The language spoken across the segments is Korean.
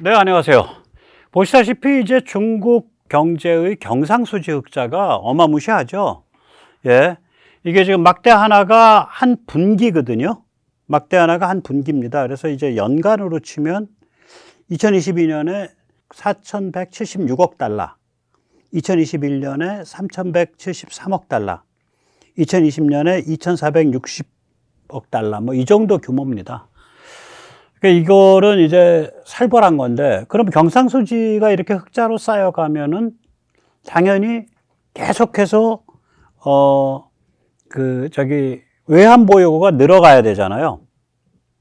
네, 안녕하세요. 보시다시피 이제 중국 경제의 경상수지 흑자가 어마무시하죠. 예. 이게 지금 막대 하나가 한 분기거든요. 막대 하나가 한 분기입니다. 그래서 이제 연간으로 치면 2022년에 4,176억 달러, 2021년에 3,173억 달러, 2020년에 2,460억 달러, 뭐 이 정도 규모입니다. 그러니까 이거는 이제 살벌한 건데, 그럼 경상수지가 이렇게 흑자로 쌓여가면은 당연히 계속해서 외환보유고가 늘어가야 되잖아요.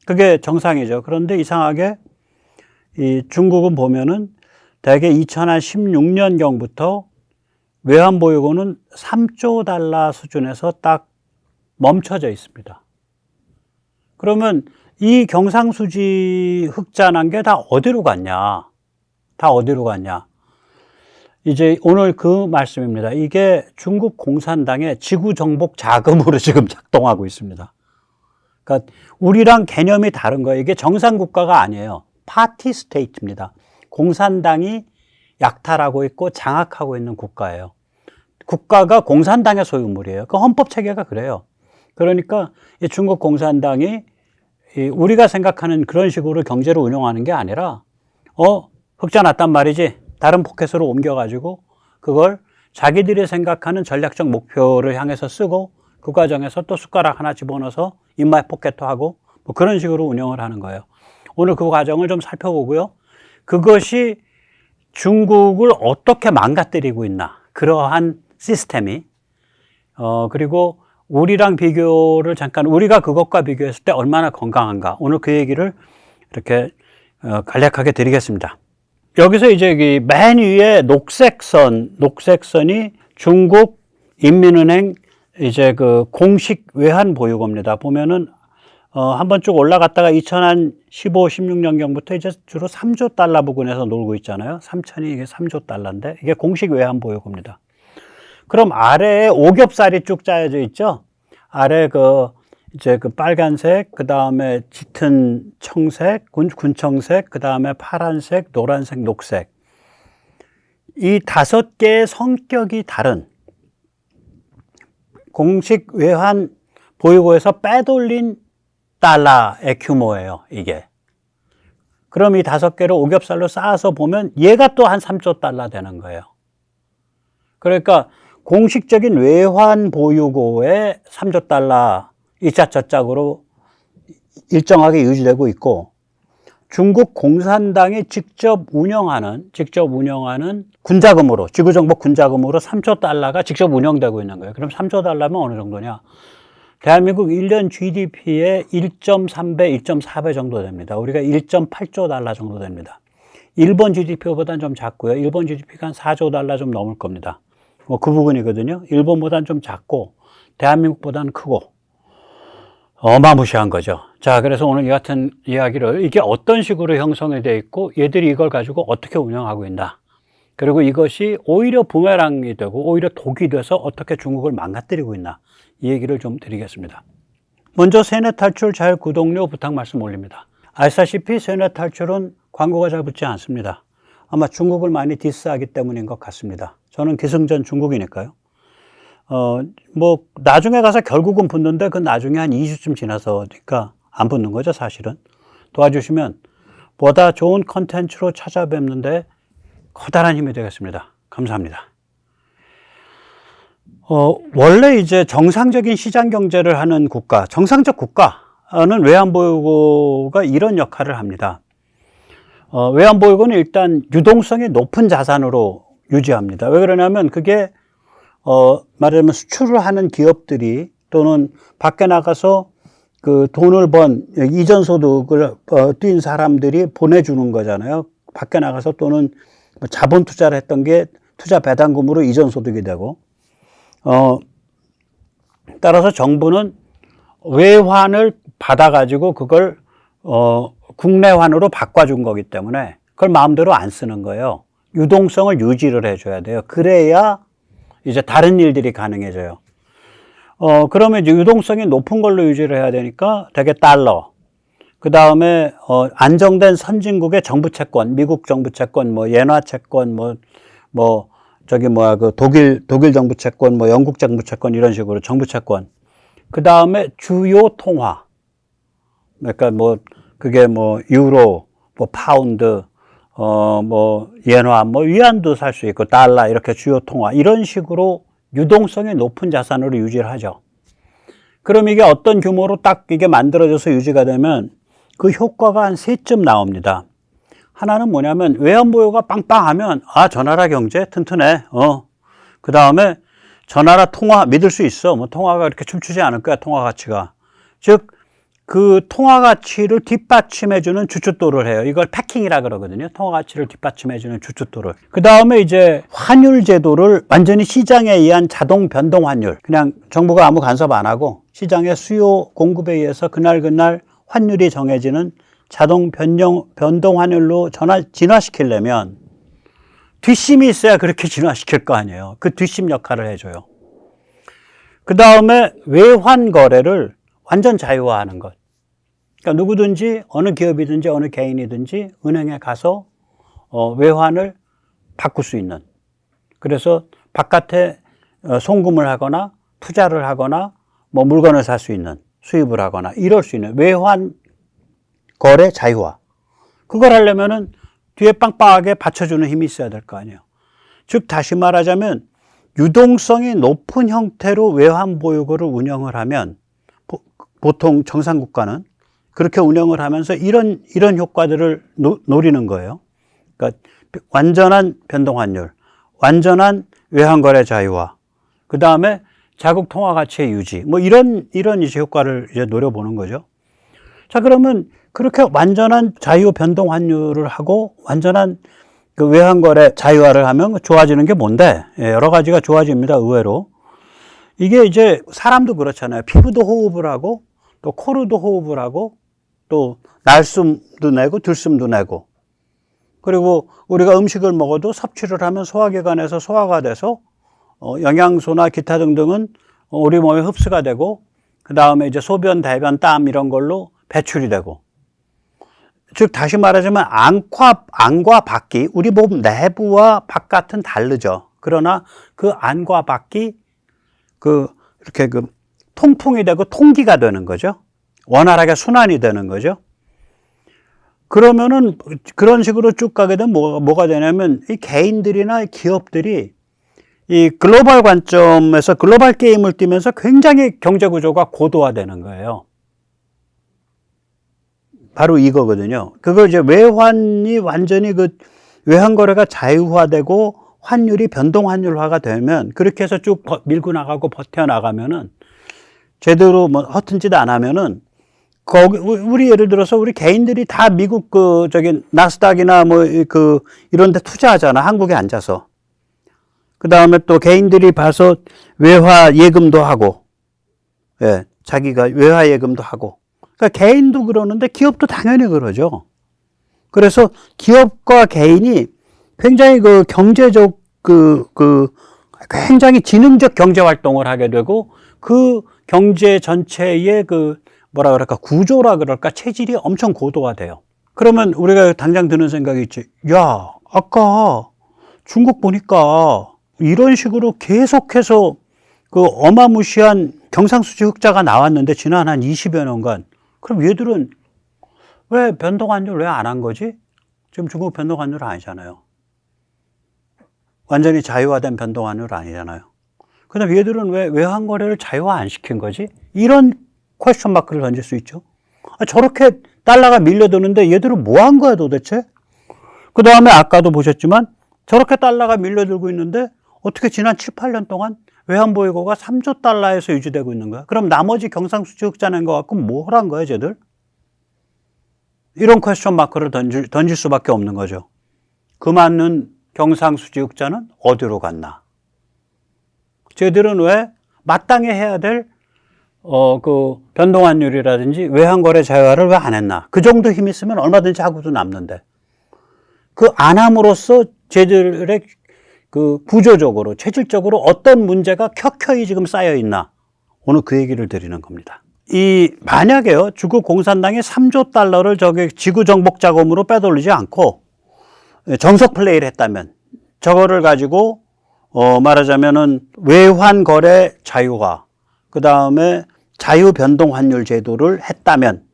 그게 정상이죠. 그런데 이상하게 이 중국은 보면은 대개 2016년경부터 외환보유고는 3조 달러 수준에서 딱 멈춰져 있습니다. 그러면 이 경상수지 흑자 난 게 다 어디로 갔냐? 다 어디로 갔냐? 이제 오늘 그 말씀입니다. 이게 중국 공산당의 지구정복 자금으로 지금 작동하고 있습니다. 그러니까 우리랑 개념이 다른 거예요. 이게 정상국가가 아니에요. 파티 스테이트입니다. 공산당이 약탈하고 있고 장악하고 있는 국가예요. 국가가 공산당의 소유물이에요. 그 헌법 체계가 그래요. 그러니까 이 중국 공산당이 우리가 생각하는 그런 식으로 경제를 운영하는 게 아니라 흑자 났단 말이지, 다른 포켓으로 옮겨가지고 그걸 자기들이 생각하는 전략적 목표를 향해서 쓰고 그 과정에서 또 숟가락 하나 집어넣어서 입맛 포켓도 하고 뭐 그런 식으로 운영을 하는 거예요. 오늘 그 과정을 좀 살펴보고요. 그것이 중국을 어떻게 망가뜨리고 있나, 그러한 시스템이 그리고 우리랑 비교를 잠깐, 우리가 그것과 비교했을 때 얼마나 건강한가, 오늘 그 얘기를 이렇게 간략하게 드리겠습니다. 여기서 이제 맨 위에 녹색선이 중국 인민은행 이제 그 공식 외환 보유고입니다. 보면은 한번 쭉 올라갔다가 2015, 16년경부터 이제 주로 3조 달러 부근에서 놀고 있잖아요. 3천이 이게 3조 달러인데 이게 공식 외환 보유고입니다. 그럼 아래에 오겹살이 쭉 짜여져 있죠. 아래 이제 그 빨간색, 그 다음에 짙은 청색, 군청색, 그 다음에 파란색, 노란색, 녹색. 이 5개의 성격이 다른 공식 외환 보유고에서 빼돌린 달러의 규모예요, 이게. 그럼 이 5개를 오겹살로 쌓아서 보면 얘가 또 한 3조 달러 되는 거예요. 그러니까 공식적인 외환 보유고에 3조 달러 이자저짝으로 일정하게 유지되고 있고, 중국 공산당이 직접 운영하는 군자금으로, 지구정복 군자금으로 3조 달러가 직접 운영되고 있는 거예요. 그럼 3조 달러면 어느 정도냐? 대한민국 1년 GDP의 1.3배, 1.4배 정도 됩니다. 우리가 1.8조 달러 정도 됩니다. 일본 GDP보다는 좀 작고요. 일본 GDP가 한 4조 달러 좀 넘을 겁니다. 뭐 그 부분이거든요. 일본보다는 좀 작고 대한민국보다는 크고 어마무시한 거죠. 자, 그래서 오늘 이 같은 이야기를, 이게 어떤 식으로 형성이 되어 있고 얘들이 이걸 가지고 어떻게 운영하고 있나, 그리고 이것이 오히려 부메랑이 되고 오히려 독이 돼서 어떻게 중국을 망가뜨리고 있나, 이 얘기를 좀 드리겠습니다. 먼저 세뇌 탈출 잘 구독료 부탁 말씀 올립니다. 아시다시피 세뇌 탈출은 광고가 잘 붙지 않습니다. 아마 중국을 많이 디스하기 때문인 것 같습니다. 저는 기승전 중국이니까요. 뭐 나중에 가서 결국은 붙는데 그 나중에 한 2주쯤 지나서니까 안 붙는 거죠, 사실은. 도와주시면 보다 좋은 컨텐츠로 찾아뵙는데 커다란 힘이 되겠습니다. 감사합니다. 원래 이제 정상적인 시장 경제를 하는 국가, 정상적 국가는 외환보유고가 이런 역할을 합니다. 외환보유고는 일단 유동성이 높은 자산으로 유지합니다. 왜 그러냐면 그게 말하자면 수출을 하는 기업들이 또는 밖에 나가서 그 돈을 번 이전 소득을 띈 사람들이 보내주는 거잖아요. 밖에 나가서 또는 자본 투자를 했던 게 투자 배당금으로 이전 소득이 되고, 따라서 정부는 외환을 받아가지고 그걸 국내환으로 바꿔준 거기 때문에 그걸 마음대로 안 쓰는 거예요. 유동성을 유지를 해줘야 돼요. 그래야 이제 다른 일들이 가능해져요. 그러면 이제 유동성이 높은 걸로 유지를 해야 되니까 되게 달러, 그 다음에 안정된 선진국의 정부 채권, 미국 정부 채권, 뭐 엔화 채권, 그 독일 정부 채권, 뭐 영국 정부 채권 이런 식으로 정부 채권. 그 다음에 주요 통화. 그러니까 뭐 그게 뭐 유로, 뭐 파운드, 뭐 엔화, 뭐 위안도 살 수 있고 달러 이렇게 주요 통화 이런 식으로 유동성이 높은 자산으로 유지를 하죠. 그럼 이게 어떤 규모로 딱 이게 만들어져서 유지가 되면 그 효과가 한 세 점 나옵니다. 하나는 뭐냐면 외환보유가 빵빵하면 저 나라 경제 튼튼해. 그 다음에 저 나라 통화 믿을 수 있어. 뭐 통화가 이렇게 춤추지 않을 거야. 통화 가치가. 즉 그 통화 가치를 뒷받침해주는 주춧돌을 해요. 이걸 패킹이라 그러거든요. 통화 가치를 뒷받침해주는 주춧돌을. 그 다음에 이제 환율 제도를 완전히 시장에 의한 자동 변동 환율. 그냥 정부가 아무 간섭 안 하고 시장의 수요 공급에 의해서 그날 환율이 정해지는 자동 변동 환율로 진화시키려면 뒷심이 있어야 그렇게 진화시킬 거 아니에요. 그 뒷심 역할을 해줘요. 그 다음에 외환 거래를 완전 자유화하는 것. 그러니까 누구든지 어느 기업이든지 어느 개인이든지 은행에 가서 외환을 바꿀 수 있는. 그래서 바깥에 송금을 하거나 투자를 하거나 뭐 물건을 살 수 있는, 수입을 하거나 이럴 수 있는 외환 거래 자유화. 그걸 하려면은 뒤에 빵빵하게 받쳐주는 힘이 있어야 될 거 아니에요. 즉 다시 말하자면 유동성이 높은 형태로 외환 보유고를 운영을 하면 보통 정상국가는 그렇게 운영을 하면서 이런 효과들을 노리는 거예요. 그러니까 완전한 변동환율, 완전한 외환거래 자유화, 그 다음에 자국 통화 가치의 유지, 뭐 이런 이제 효과를 이제 노려보는 거죠. 자, 그러면 그렇게 완전한 자유 변동 환율을 하고 완전한 그 외환거래 자유화를 하면 좋아지는 게 뭔데? 여러 가지가 좋아집니다. 의외로. 이게 이제 사람도 그렇잖아요. 피부도 호흡을 하고 또 코로도 호흡을 하고 또 날숨도 내고 들숨도 내고 그리고 우리가 음식을 먹어도 섭취를 하면 소화기관에서 소화가 돼서 영양소나 기타 등등은 우리 몸에 흡수가 되고 그 다음에 이제 소변, 대변, 땀 이런 걸로 배출이 되고 즉 다시 말하자면 안과 밖이 우리 몸 내부와 바깥은 다르죠. 그러나 그 안과 밖이 이렇게 통풍이 되고 통기가 되는 거죠. 원활하게 순환이 되는 거죠. 그러면은 그런 식으로 쭉 가게 되면 뭐가 되냐면 이 개인들이나 기업들이 이 글로벌 관점에서 글로벌 게임을 뛰면서 굉장히 경제 구조가 고도화되는 거예요. 바로 이거거든요. 그걸 이제 외환이 완전히 외환 거래가 자유화되고 환율이 변동 환율화가 되면 그렇게 해서 쭉 밀고 나가고 버텨나가면은 제대로 뭐 허튼 짓 안 하면은 우리 예를 들어서 우리 개인들이 다 미국 나스닥이나 이런 데 투자하잖아. 한국에 앉아서. 그 다음에 또 개인들이 봐서 외화 예금도 하고, 자기가 외화 예금도 하고. 그러니까 개인도 그러는데 기업도 당연히 그러죠. 그래서 기업과 개인이 굉장히 경제적 굉장히 지능적 경제 활동을 하게 되고 그 경제 전체의 구조라 그럴까 체질이 엄청 고도화돼요. 그러면 우리가 당장 드는 생각이 있지. 야, 아까 중국 보니까 이런 식으로 계속해서 어마무시한 경상수지 흑자가 나왔는데 지난 한 20여 년간 그럼 얘들은 왜 변동환율 왜 안 한 거지? 지금 중국 변동환율 아니잖아요. 완전히 자유화된 변동환율 아니잖아요. 그다음 얘들은 왜 외환거래를 자유화 안 시킨 거지? 이런 퀘스천 마크를 던질 수 있죠. 저렇게 달러가 밀려드는데 얘들은 뭐 한 거야 도대체? 그 다음에 아까도 보셨지만 저렇게 달러가 밀려들고 있는데 어떻게 지난 7, 8년 동안 외환보유고가 3조 달러에서 유지되고 있는 거야? 그럼 나머지 경상수지 흑자 낸 거 갖고 뭘 한 거야 쟤들? 이런 퀘스천 마크를 던질 수밖에 없는 거죠. 그 많은 경상수지 흑자는 어디로 갔나? 쟤들은 왜 마땅히 해야 될 변동환율이라든지 외환거래 자유화를 왜 안 했나? 그 정도 힘 있으면 얼마든지 하고도 남는데. 안 함으로써 쟤들의 구조적으로, 체질적으로 어떤 문제가 켜켜이 지금 쌓여 있나? 오늘 그 얘기를 드리는 겁니다. 만약에요, 중국 공산당이 3조 달러를 저기 지구 정복 자금으로 빼돌리지 않고 정석 플레이를 했다면, 저거를 가지고, 말하자면은 외환 거래 자유화, 그 다음에 자유 변동 환율 제도를 했다면,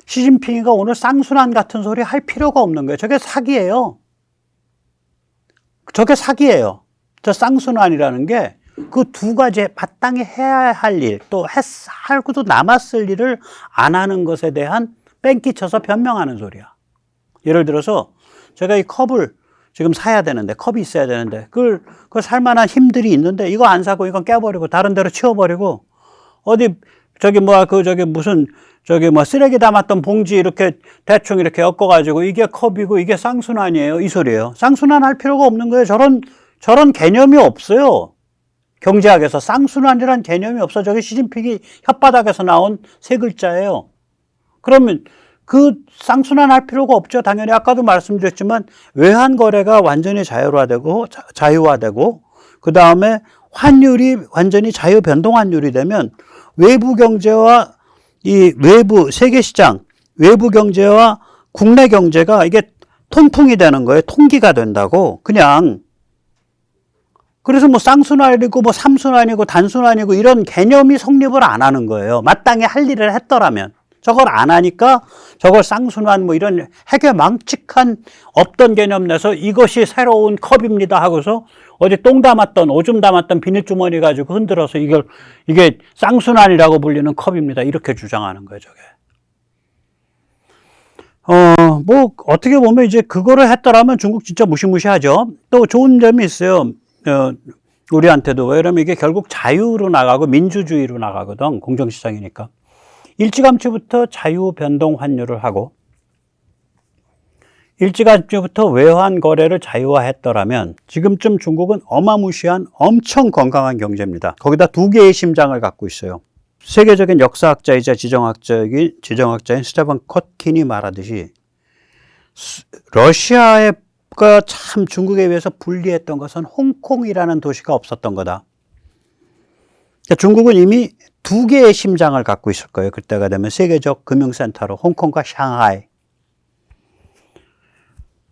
시진핑이가 오늘 쌍순환 같은 소리 할 필요가 없는 거예요. 저게 사기예요. 저게 사기예요. 저 쌍순환이라는 게 그 두 가지 마땅히 해야 할 일, 또 하고도 남았을 일을 안 하는 것에 대한 뺑기쳐서 변명하는 소리야. 예를 들어서 제가 이 컵을 지금 사야 되는데, 컵이 있어야 되는데, 그걸 살 만한 힘들이 있는데, 이거 안 사고 이건 깨버리고 다른 데로 치워버리고, 어디 쓰레기 담았던 봉지 이렇게 대충 이렇게 엮어가지고 이게 컵이고 이게 쌍순환이에요, 이 소리예요. 쌍순환 할 필요가 없는 거예요. 저런 개념이 없어요. 경제학에서 쌍순환이란 개념이 없어. 저게 시진핑이 혓바닥에서 나온 세 글자예요. 그러면 그 쌍순환 할 필요가 없죠. 당연히 아까도 말씀드렸지만 외환 거래가 완전히 자유화되고 그 다음에 환율이 완전히 자유 변동 환율이 되면 외부 경제와 세계 시장, 외부 경제와 국내 경제가 이게 통풍이 되는 거예요. 통기가 된다고. 그래서 쌍순환이고 삼순환이고 단순환이고 이런 개념이 성립을 안 하는 거예요. 마땅히 할 일을 했더라면. 저걸 안 하니까 저걸 쌍순환 이런 해괴망측한 없던 개념 내서 이것이 새로운 컵입니다 하고서 어디 똥 담았던 오줌 담았던 비닐주머니 가지고 흔들어서 이게 쌍순환이라고 불리는 컵입니다. 이렇게 주장하는 거예요, 저게. 어떻게 보면 이제 그거를 했더라면 중국 진짜 무시무시하죠. 또 좋은 점이 있어요. 우리한테도. 왜냐면 이게 결국 자유로 나가고 민주주의로 나가거든. 공정시장이니까. 일찌감치부터 자유 변동 환율을 하고 일찌감치부터 외환 거래를 자유화했더라면 지금쯤 중국은 어마무시한 엄청 건강한 경제입니다. 거기다 두 개의 심장을 갖고 있어요. 세계적인 역사학자이자 지정학자인 스테반 컷킨이 말하듯이 러시아가 참 중국에 비해서 불리했던 것은 홍콩이라는 도시가 없었던 거다. 중국은 이미 두 개의 심장을 갖고 있을 거예요. 그때가 되면 세계적 금융센터로 홍콩과 샹하이.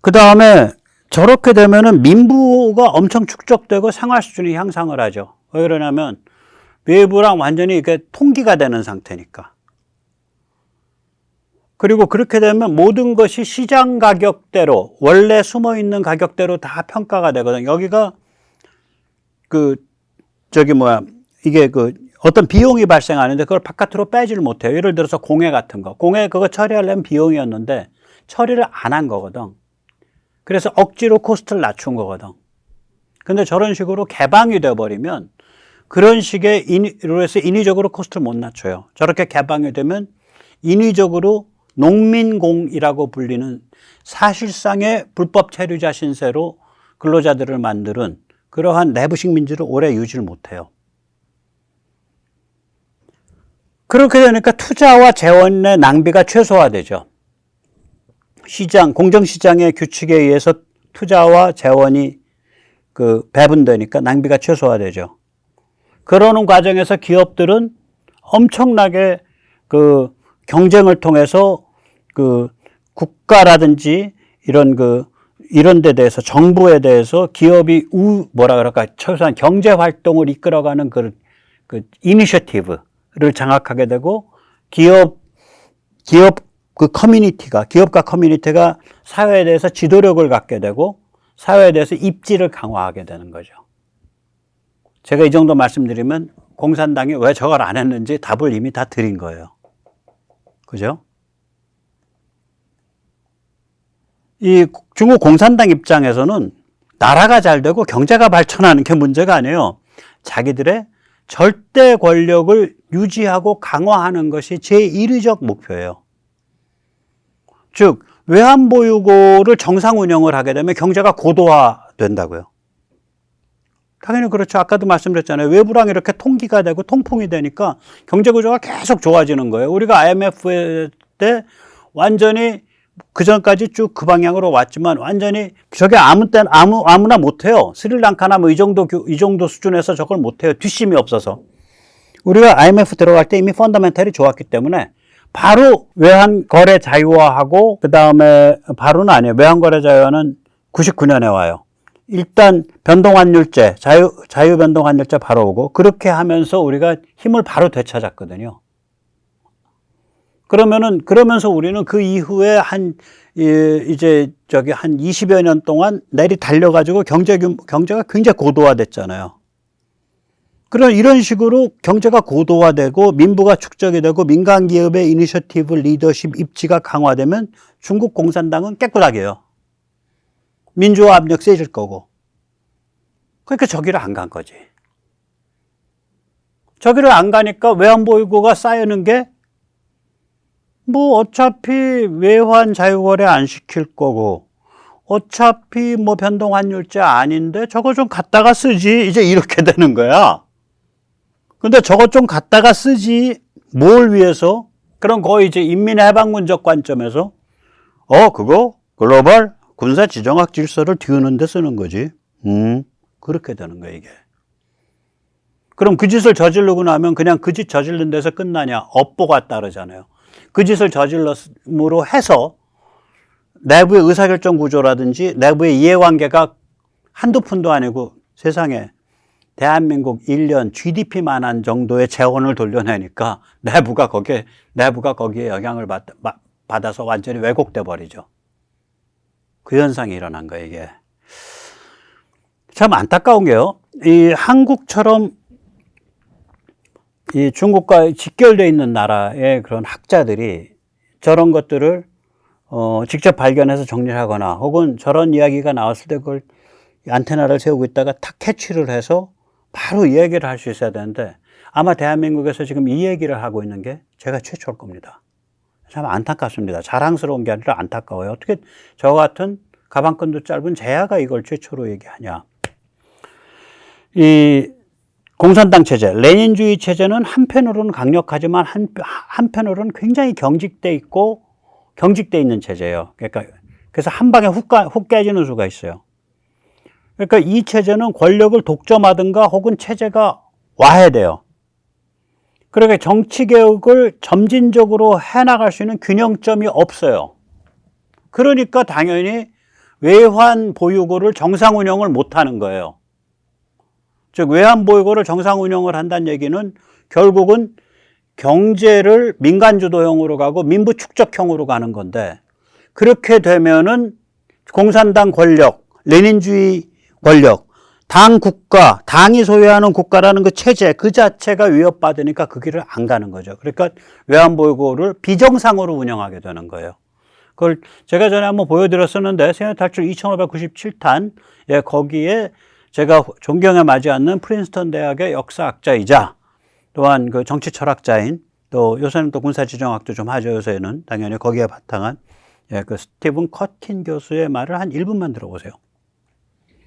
그 다음에 저렇게 되면은 민부가 엄청 축적되고 생활 수준이 향상을 하죠. 왜 그러냐면 외부랑 완전히 이게 통기가 되는 상태니까. 그리고 그렇게 되면 모든 것이 시장 가격대로, 원래 숨어 있는 가격대로 다 평가가 되거든. 여기가 이게 어떤 비용이 발생하는데 그걸 바깥으로 빼지를 못해요. 예를 들어서 공해 같은 거. 공해 그거 처리하려면 비용이었는데 처리를 안 한 거거든. 그래서 억지로 코스트를 낮춘 거거든. 근데 저런 식으로 개방이 돼버리면 그런 식의 인위로 인위적으로 코스트를 못 낮춰요. 저렇게 개방이 되면 인위적으로 농민공이라고 불리는 사실상의 불법 체류자 신세로 근로자들을 만드는 그러한 내부식 민주를 오래 유지를 못해요. 그렇게 되니까 투자와 재원의 낭비가 최소화되죠. 공정시장의 규칙에 의해서 투자와 재원이 배분되니까 낭비가 최소화되죠. 그러는 과정에서 기업들은 엄청나게 경쟁을 통해서 국가라든지 이런 데 대해서 정부에 대해서 기업이 최소한 경제 활동을 이끌어가는 이니셔티브를 장악하게 되고 기업과 커뮤니티가 사회에 대해서 지도력을 갖게 되고 사회에 대해서 입지를 강화하게 되는 거죠. 제가 이 정도 말씀드리면 공산당이 왜 저걸 안 했는지 답을 이미 다 드린 거예요. 그죠? 이 중국 공산당 입장에서는 나라가 잘 되고 경제가 발전하는 게 문제가 아니에요. 자기들의 절대 권력을 유지하고 강화하는 것이 제1위적 목표예요. 즉 외환 보유고를 정상 운영을 하게 되면 경제가 고도화된다고요. 당연히 그렇죠. 아까도 말씀드렸잖아요. 외부랑 이렇게 통기가 되고 통풍이 되니까 경제 구조가 계속 좋아지는 거예요. 우리가 IMF 때 완전히 그전까지 쭉 그 방향으로 왔지만 완전히 저게 아무나 못해요. 스리랑카나 이 정도 수준에서 저걸 못해요. 뒷심이 없어서. 우리가 IMF 들어갈 때 이미 펀더멘탈이 좋았기 때문에 바로 외환 거래 자유화하고 그 다음에 바로는 아니에요. 외환 거래 자유화는 99년에 와요. 일단 변동환율제, 자유 변동환율제 바로 오고 그렇게 하면서 우리가 힘을 바로 되찾았거든요. 그러면서 우리는 그 이후에 한 20여 년 동안 내리 달려가지고 경제가 굉장히 고도화됐잖아요. 그런 이런 식으로 경제가 고도화되고 민부가 축적이 되고 민간 기업의 이니셔티브 리더십 입지가 강화되면 중국 공산당은 깨끗하게요. 민주화 압력 세질 거고. 그러니까 저기를 안 간 거지. 저기를 안 가니까 외환보유고가 쌓이는 게 뭐 어차피 외환 자유거래 안 시킬 거고 어차피 뭐 변동환율제 아닌데 저거 좀 갖다가 쓰지 이제 이렇게 되는 거야. 근데 저거 좀 갖다가 쓰지 뭘 위해서? 그럼 거의 이제 인민해방군적 관점에서 그거 글로벌 군사 지정학 질서를 띄우는 데 쓰는 거지. 그렇게 되는 거야 이게. 그럼 그 짓을 저지르고 나면 그냥 그 짓 저지른 데서 끝나냐? 업보가 따르잖아요. 그 짓을 저질러으로 해서 내부의 의사결정 구조라든지 내부의 이해관계가 한두 푼도 아니고 세상에 대한민국 1년 GDP만한 정도의 재원을 돌려내니까 내부가 거기에 영향을 받아서 완전히 왜곡돼 버리죠. 그 현상이 일어난 거예요, 이게. 참 안타까운 게요. 이 한국처럼 이 중국과 직결되어 있는 나라의 그런 학자들이 저런 것들을 직접 발견해서 정리를 하거나 혹은 저런 이야기가 나왔을 때 그걸 안테나를 세우고 있다가 탁 캐치를 해서 바로 이 얘기를 할 수 있어야 되는데 아마 대한민국에서 지금 이 얘기를 하고 있는 게 제가 최초일 겁니다. 참 안타깝습니다. 자랑스러운 게 아니라 안타까워요. 어떻게 저 같은 가방끈도 짧은 제야가 이걸 최초로 얘기하냐. 이 공산당 체제, 레닌주의 체제는 한편으로는 강력하지만 한편으로는 굉장히 경직돼 있는 체제예요. 그래서 한 방에 훅 깨지는 수가 있어요. 그러니까 이 체제는 권력을 독점하든가 혹은 체제가 와해돼요. 그러니까 정치개혁을 점진적으로 해나갈 수 있는 균형점이 없어요. 그러니까 당연히 외환 보유고를 정상 운영을 못하는 거예요. 즉 외환 보유고를 정상 운영을 한다는 얘기는 결국은 경제를 민간 주도형으로 가고 민부 축적형으로 가는 건데 그렇게 되면은 공산당 권력, 레닌주의 권력, 당이 소유하는 국가라는 그 체제 그 자체가 위협받으니까 그 길을 안 가는 거죠. 그러니까 외환 보유고를 비정상으로 운영하게 되는 거예요. 그걸 제가 전에 한번 보여드렸었는데 세계 탈출 2597탄 거기에 제가 존경에 맞지 않는 프린스턴 대학의 역사학자이자 또한 그 정치 철학자인 또 요새는 또 군사지정학도 좀 하죠. 요새는 당연히 거기에 바탕한 그 스티븐 커틴 교수의 말을 한 1분만 들어보세요.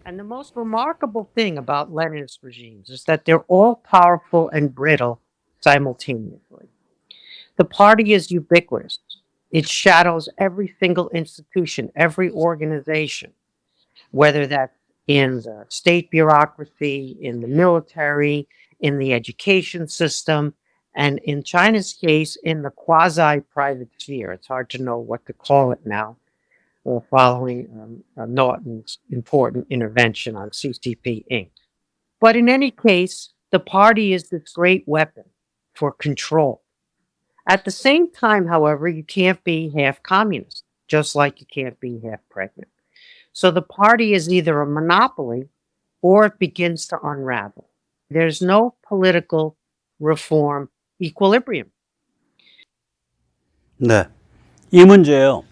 And the most remarkable thing about Leninist regimes is that they're all powerful and brittle simultaneously. The party is ubiquitous. It shadows every single institution, every organization, whether that's in the state bureaucracy, in the military, in the education system, and in China's case, in the quasi-private sphere. It's hard to know what to call it now, following Norton's important intervention on CCP Inc. But in any case, the party is this great weapon for control. At the same time, however, you can't be half communist, just like you can't be half pregnant. So the party is either a monopoly or it begins to unravel. There's no political reform equilibrium. 네, 이 문제예요.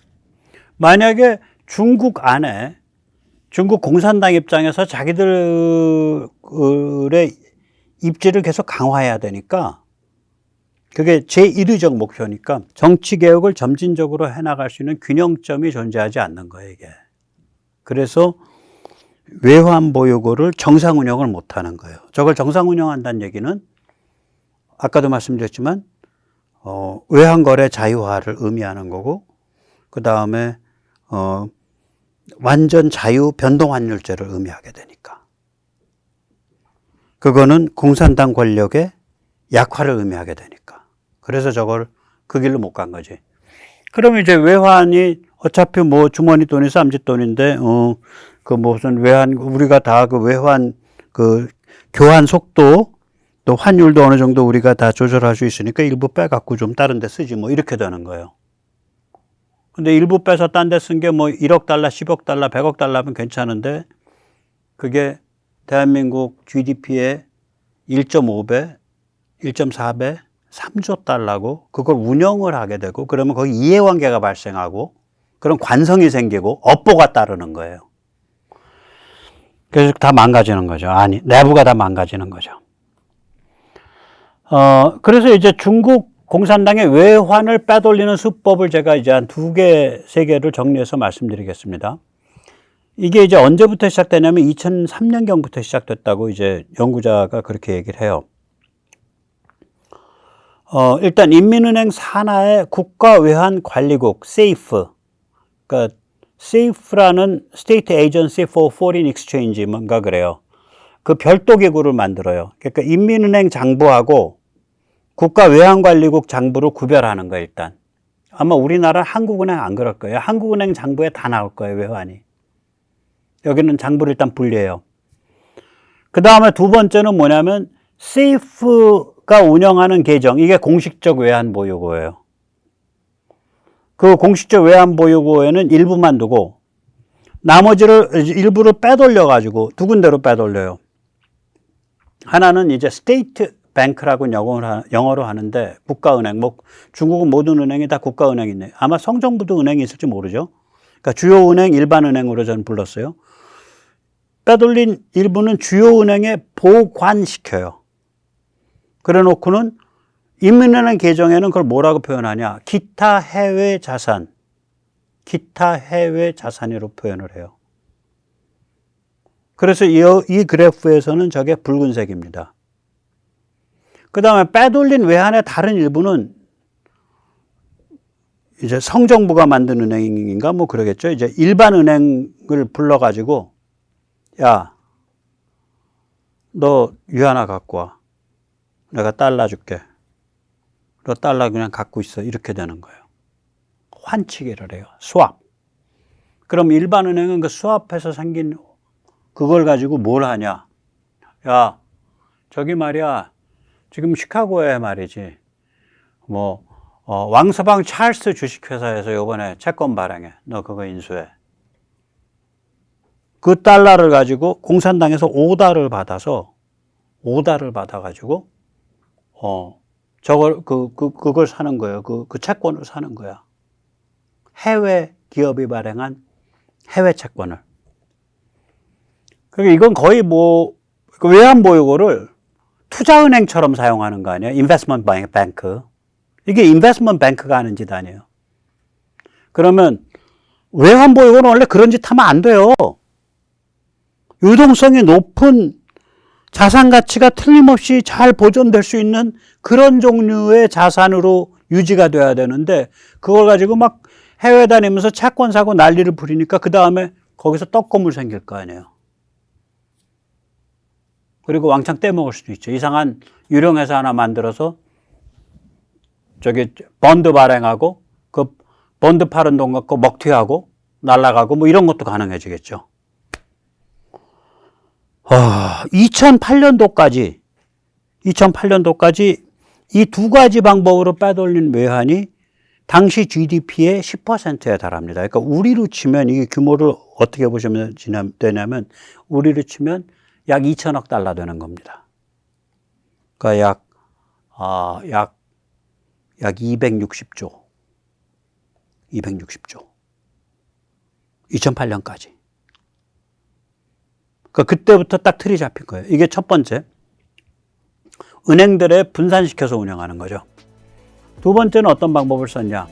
만약에 중국 안에 중국 공산당 입장에서 자기들의 입지를 계속 강화해야 되니까 그게 제1위적 목표니까 정치개혁을 점진적으로 해나갈 수 있는 균형점이 존재하지 않는 거예요, 이게. 그래서 외환 보유고를 정상 운영을 못하는 거예요. 저걸 정상 운영한다는 얘기는 아까도 말씀드렸지만 외환 거래 자유화를 의미하는 거고 그 다음에 완전 자유 변동환율제를 의미하게 되니까 그거는 공산당 권력의 약화를 의미하게 되니까. 그래서 저걸 그 길로 못 간 거지. 그럼 이제 외환이 어차피 뭐 주머니 돈이 쌈짓돈인데, 그 무슨 외환, 우리가 다 그 외환, 그 교환 속도, 또 환율도 어느 정도 우리가 다 조절할 수 있으니까 일부 빼갖고 좀 다른 데 쓰지 뭐 이렇게 되는 거예요. 근데 일부 빼서 딴 데 쓴 게 뭐 1억 달러, 10억 달러, 100억 달러면 괜찮은데 그게 대한민국 GDP의 1.5배, 1.4배, 3조 달러고 그걸 운영을 하게 되고 그러면 거기 이해관계가 발생하고 그런 관성이 생기고 업보가 따르는 거예요. 그래서 다 망가지는 거죠. 아니, 내부가 다 망가지는 거죠. 그래서 이제 중국 공산당의 외환을 빼돌리는 수법을 제가 이제 한 2개, 3개를 정리해서 말씀드리겠습니다. 이게 이제 언제부터 시작되냐면 2003년경부터 시작됐다고 이제 연구자가 그렇게 얘기를 해요. 일단 인민은행 산하의 국가외환관리국, 세이프. 그러니까 세이프라는 State Agency for Foreign Exchange 뭔가 그래요. 그 별도 기구를 만들어요. 그러니까 인민은행 장부하고 국가외환관리국 장부를 구별하는 거예요, 일단. 아마 우리나라 한국은행 안 그럴 거예요. 한국은행 장부에 다 나올 거예요, 외환이. 여기는 장부를 일단 분리해요. 그 다음에 두 번째는 뭐냐면 세이프가 운영하는 계정, 이게 공식적 외환보유고예요. 그 공식적 외환보유고에는 일부만 두고 나머지를 일부를 빼돌려가지고 두 군데로 빼돌려요. 하나는 이제 스테이트 뱅크라고 영어로 하는데 국가은행, 뭐 중국은 모든 은행이 다 국가은행이네. 아마 성정부도 은행이 있을지 모르죠. 그러니까 주요 은행, 일반 은행으로 저는 불렀어요. 빼돌린 일부는 주요 은행에 보관시켜요. 그래 놓고는 인민은행 계정에는 그걸 뭐라고 표현하냐. 기타 해외 자산. 기타 해외 자산으로 표현을 해요. 그래서 이 그래프에서는 저게 붉은색입니다. 그 다음에 빼돌린 외환의 다른 일부는 이제 성정부가 만든 은행인가 뭐 그러겠죠. 이제 일반 은행을 불러가지고 야, 너 유하나 갖고 와. 내가 달러 줄게. 너 달러 그냥 갖고 있어. 이렇게 되는 거예요. 환치기를 해요. 수합. 그럼 일반 은행은 그 수합해서 생긴 그걸 가지고 뭘 하냐. 야, 저기 말이야. 지금 시카고에 말이지. 뭐 왕서방 찰스 주식회사에서 요번에 채권 발행해. 너 그거 인수해. 그 달러를 가지고 공산당에서 오다를 받아가지고 그걸 사는 거예요. 그 채권을 사는 거야. 해외 기업이 발행한 해외 채권을. 그러니까 이건 거의 뭐 외환보유고를 투자은행처럼 사용하는 거 아니에요? 인베스트먼트 뱅크. 이게 인베스트먼트 뱅크가 하는 짓 아니에요. 그러면 외환보유고는 원래 그런 짓 하면 안 돼요. 유동성이 높은 자산 가치가 틀림없이 잘 보존될 수 있는 그런 종류의 자산으로 유지가 돼야 되는데 그걸 가지고 막 해외 다니면서 채권 사고 난리를 부리니까 그 다음에 거기서 떡고물 생길 거 아니에요. 그리고 왕창 떼먹을 수도 있죠. 이상한 유령회사 하나 만들어서 저기 번드 발행하고 그 번드 파는 돈 갖고 먹튀하고 날아가고 뭐 이런 것도 가능해지겠죠. 2008년도까지 이 두 가지 방법으로 빼돌린 외환이 당시 GDP의 10%에 달합니다. 그러니까 우리로 치면 이 규모를 어떻게 보시면 되냐면 우리로 치면 약 2천억 달러 되는 겁니다. 그러니까 약 260조. 2008년까지. 그러니까 그때부터 딱 틀이 잡힌 거예요. 이게 첫 번째. 은행들에 분산시켜서 운영하는 거죠. 두 번째는 어떤 방법을 썼냐.